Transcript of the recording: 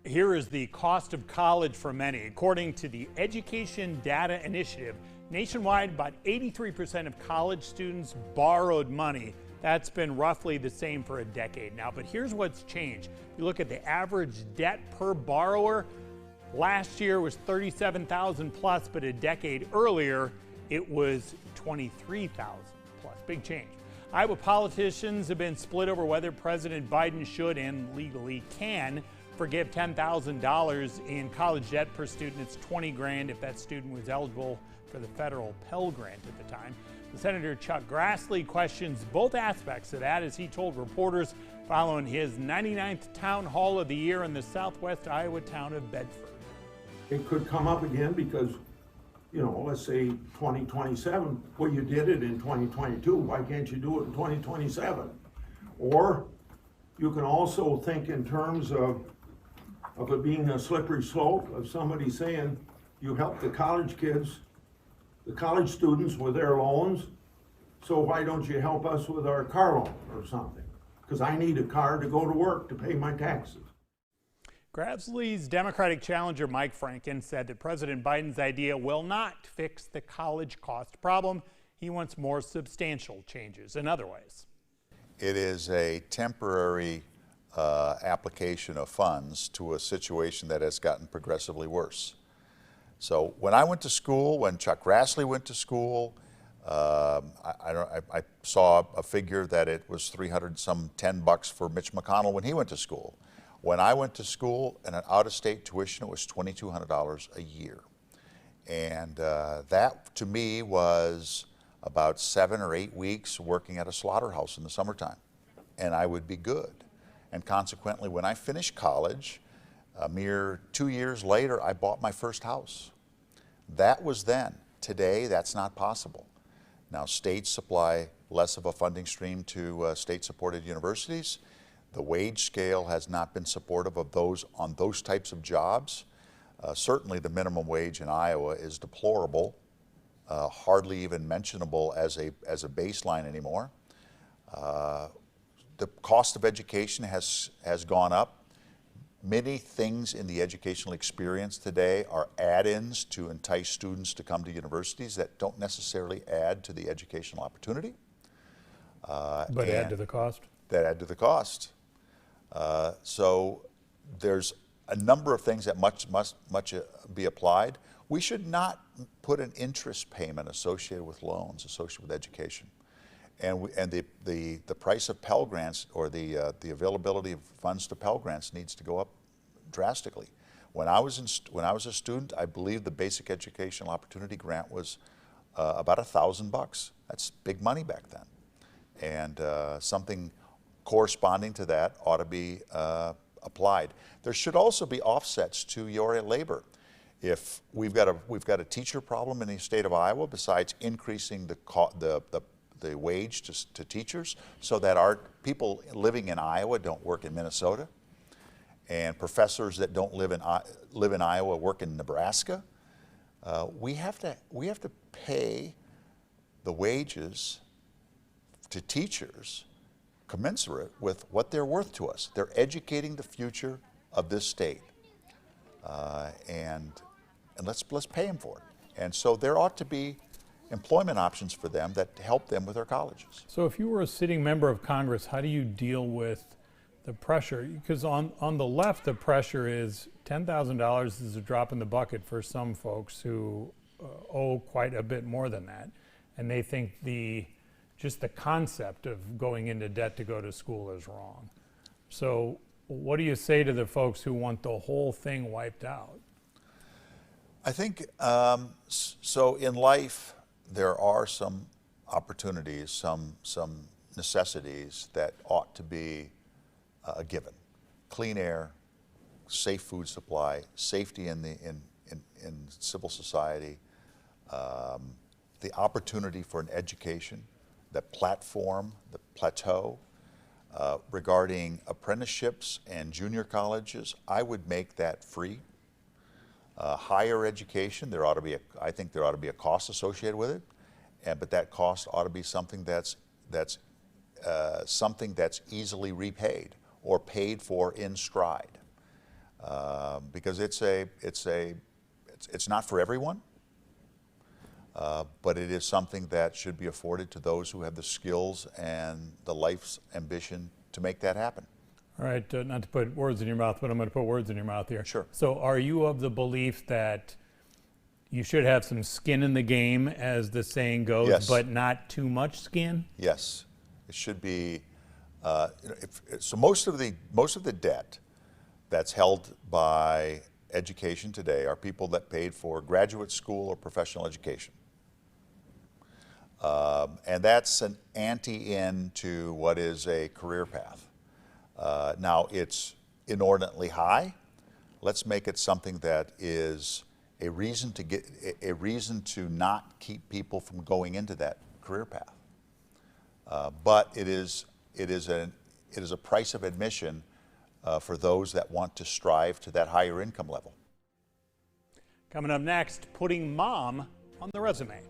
Here is the cost of college for many. According to the Education Data Initiative, nationwide, about 83% of college students borrowed money. That's been roughly the same for a decade now. But here's what's changed. You look at the average debt per borrower. Last year was $37,000 plus, but a decade earlier, it was $23,000 plus. Big change. Iowa politicians have been split over whether President Biden should and legally can forgive $10,000 in college debt per student. It's $20,000 if that student was eligible for the federal Pell Grant at the time. Senator Chuck Grassley questions both aspects of that as he told reporters following his 99th town hall of the year in the southwest Iowa town of Bedford. It could come up again because, let's say 2027, well, you did it in 2022, why can't you do it in 2027? Or you can also think in terms of it being a slippery slope of somebody saying, you help the college kids, the college students with their loans, so why don't you help us with our car loan or something? Because I need a car to go to work to pay my taxes. Grassley's Democratic challenger Mike Franken said that President Biden's idea will not fix the college cost problem. He wants more substantial changes in other ways. It is a temporary application of funds to a situation that has gotten progressively worse. So when I went to school, when Chuck Grassley went to school, I saw a figure that it was $310 for Mitch McConnell when he went to school. When I went to school and an out-of-state tuition, it was $2,200 a year. And that to me was about 7 or 8 weeks working at a slaughterhouse in the summertime. And I would be good. And consequently, when I finished college, a mere 2 years later, I bought my first house. That was then. Today, that's not possible. Now, states supply less of a funding stream to state-supported universities. The wage scale has not been supportive of those on those types of jobs. Certainly, the minimum wage in Iowa is deplorable, hardly even mentionable as a baseline anymore. The cost of education has gone up. Many things in the educational experience today are add-ins to entice students to come to universities that don't necessarily add to the educational opportunity. But add to the cost? That add to the cost. So there's a number of things that must be applied. We should not put an interest payment associated with loans, associated with education. And the price of Pell Grants or the availability of funds to Pell Grants needs to go up drastically. When I was a student, I believe the Basic Educational Opportunity Grant was about $1,000. That's big money back then, and something corresponding to that ought to be applied. There should also be offsets to your labor. If we've got a teacher problem in the state of Iowa, besides increasing the wage to teachers so that our people living in Iowa don't work in Minnesota, and professors that don't live in Iowa work in Nebraska, we have to pay the wages to teachers commensurate with what they're worth to us. They're educating the future of this state, and let's pay them for it. And so there ought to be employment options for them that help them with their colleges. So if you were a sitting member of Congress, how do you deal with the pressure? Because on the left, the pressure is $10,000 is a drop in the bucket for some folks who owe quite a bit more than that. And they think just the concept of going into debt to go to school is wrong. So what do you say to the folks who want the whole thing wiped out? I think, so in life, there are some opportunities, some necessities that ought to be a given. Clean air, safe food supply, safety in civil society, the opportunity for an education, the platform, the plateau. Regarding apprenticeships and junior colleges, I would make that free. Higher education, I think there ought to be a cost associated with it, but that cost ought to be something that's easily repaid or paid for in stride. because it's not for everyone, but it is something that should be afforded to those who have the skills and the life's ambition to make that happen. All right, not to put words in your mouth, but I'm going to put words in your mouth here. Sure. So are you of the belief that you should have some skin in the game, as the saying goes, Yes. but not too much skin? Yes, it should be. So most of the debt that's held by education today are people that paid for graduate school or professional education. And that's an ante to what is a career path. Now it's inordinately high. Let's make it something that is a reason to not keep people from going into that career path. But it is a price of admission for those that want to strive to that higher income level. Coming up next, putting mom on the resume.